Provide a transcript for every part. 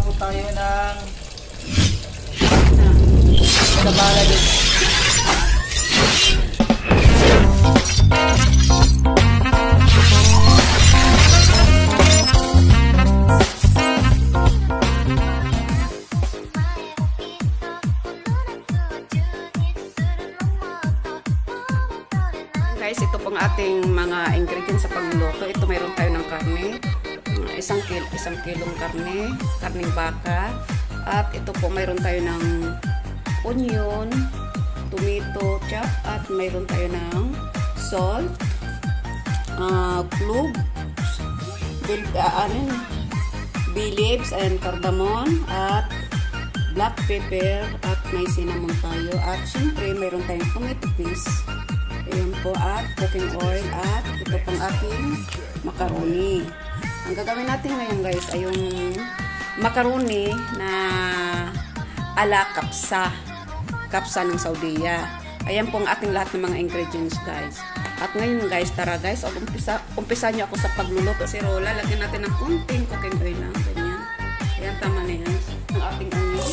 po tayo ng kabala din. Guys, ito pong ating mga ingredients sa pagluluto. Ito mayroon tayo ng karne, isang kilong karning baka. At ito po mayroon tayo ng onion, tomato chop, at mayroon tayo ng salt, cloves, bay leaves and cardamom, at black pepper, at may cinnamon tayo. At syempre mayroon tayong tomato paste. Ayan po, at cooking oil, at ito pang aking macaroni. Ang gagawin natin ngayon guys ay yung macaroni na ala kapsa ng Saudiya. Ayan po ang ating lahat ng mga ingredients guys. At ngayon guys, tara guys, umpisa nyo ako sa pagluluto. Si Rola, lagyan natin ng kunting cooking oil lang. Ganyan. Ayan, tama na yan. Ang ating onion.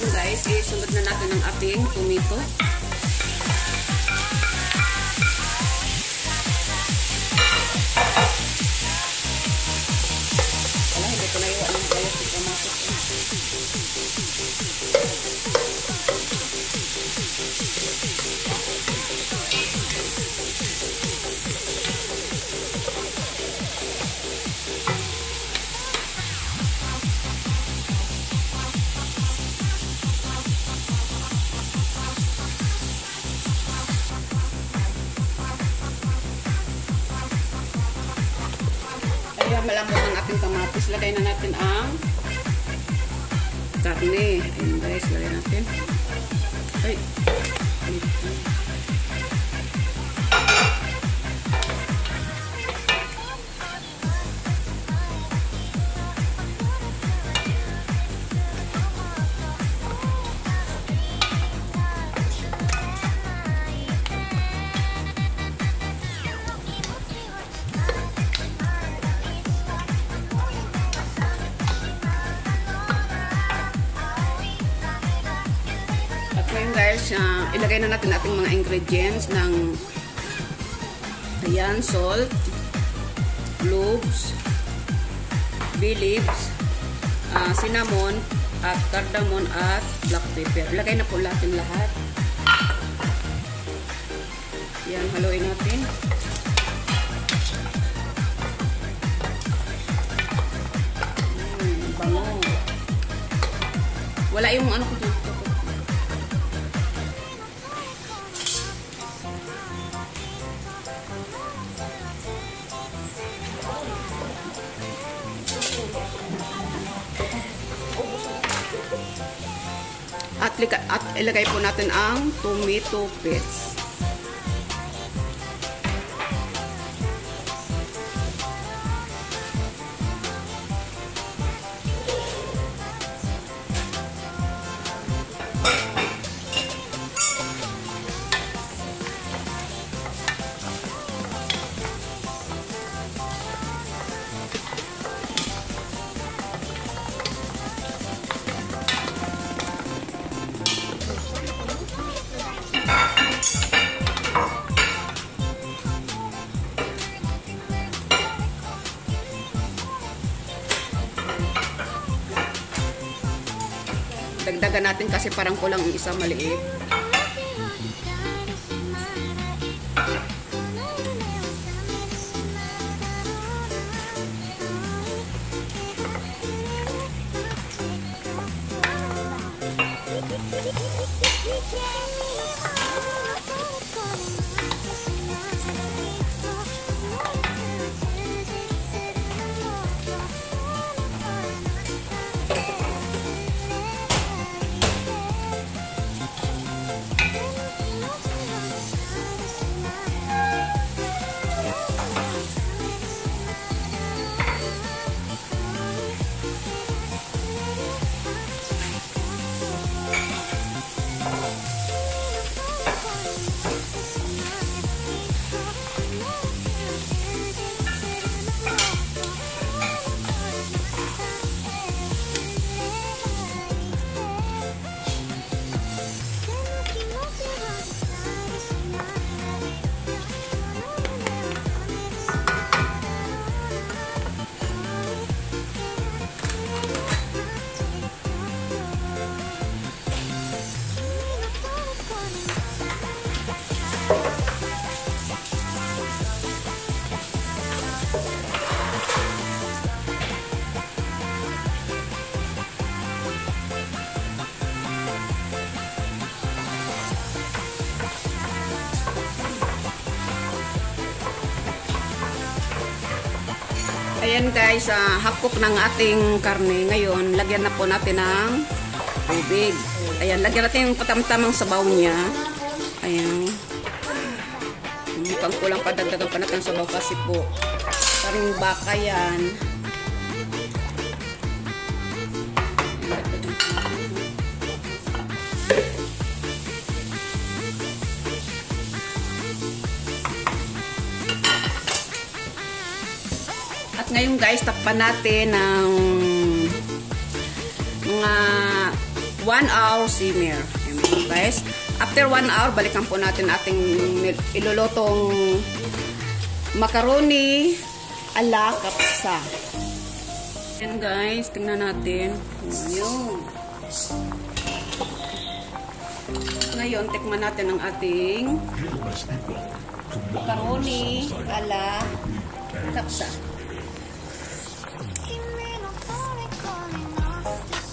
Guys, isunod na natin ang ating tomato. Wala, hindi ko na iwan ng kayo sa tomato. Kaya malambot ang ating kamatis. Lagay na natin ang karne. Ayun guys, lagay natin. Ay. Ngayon guys, ilagay na natin ating mga ingredients ng ayan, salt, cloves, bay leaves, cinnamon, at cardamom, at black pepper. Ilagay na po natin lahat. Yan, haluin natin. Bango. Wala yung ano ko dito. At ilagay po natin ang tomato paste. Dagdagan natin kasi parang kulang ang isang maliit. Ayan guys, hapok ng ating karne. Ngayon, lagyan na po natin ng tubig. Ayan, lagyan natin yung patamtamang sabaw niya. Ayan. Mukhang kulang pa, dagdagan pa natin sabaw kasi po karing baka yan. At ngayon guys, takpan natin ng mga 1 hour simmer. Ayan, guys. After 1 hour, balikan po natin ating ilulutong macaroni ala kapsa. Ayan guys, tingnan natin. Ayan. Ngayon, tikman natin ang ating macaroni ala kapsa.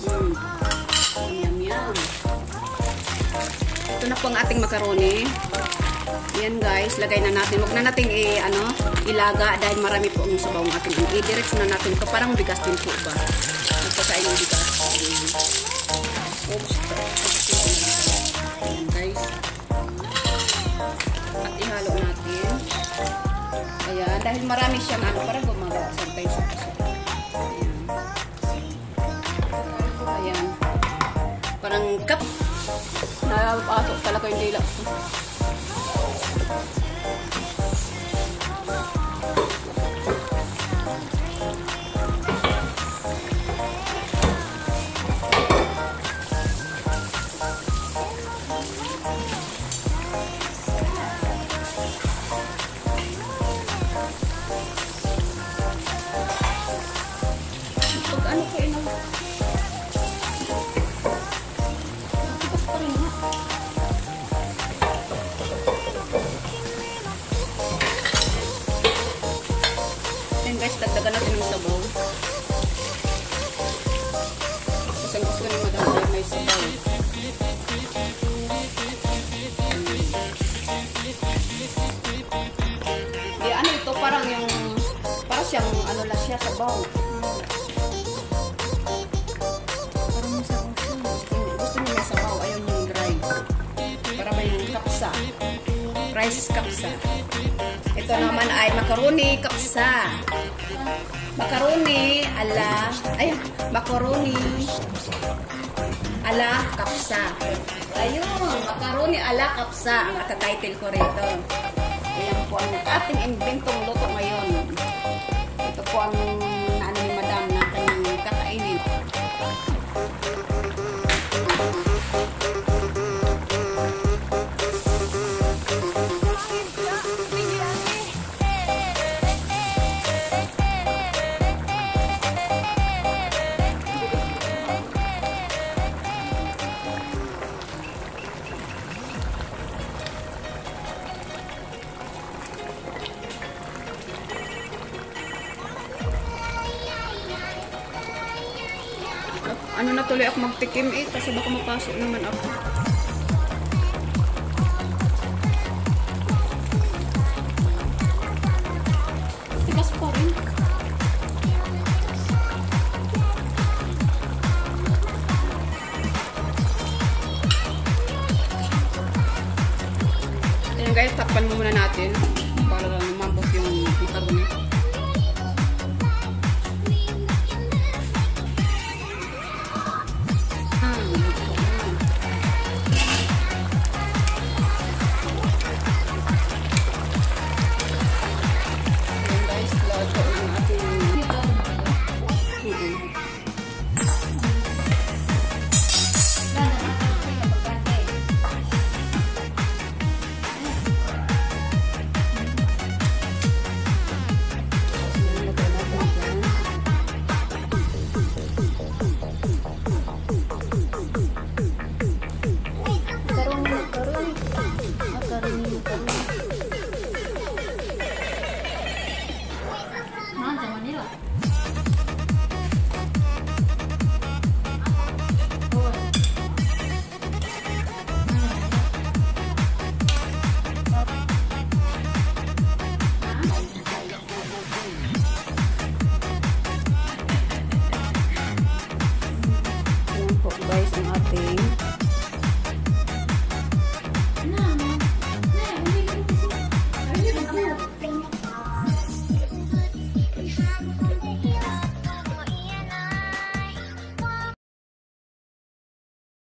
Yum. Ito na po ang ating macaroni. Yan guys, lagay na natin. Huwag na natin ilaga dahil marami po ang sabaw ng ating. I-direct na natin ito. Parang bigas din po ba? Magpakain ng bigas. Oops. Ayan guys. At ihalo natin. Ayan, dahil marami siyang parang gumagawa. Sometimes siya. Ayan. Parang cup. Napasok talaga yung dila. Ano ko ino? Ayan guys, dagdagan natin yung sabaw. Kasi gusto ni madam ay may sabaw. Di ano ito, parang siyang ano na siya, sabaw. Parang may sabaw siya. Gusto niya may sabaw, ayaw niya yung dry. Para may kapsa. Rice kapsa. Ito naman ay macaroni kapsa. Macaroni ala kapsa. Ayun, macaroni ala kapsa ang title ko rito. Ayan po ang ating inventong luto ngayon. Ito po ang naano ni madam na kanyang kakainin. Ano na tuloy ako magtikim kasi baka mapasok naman ako.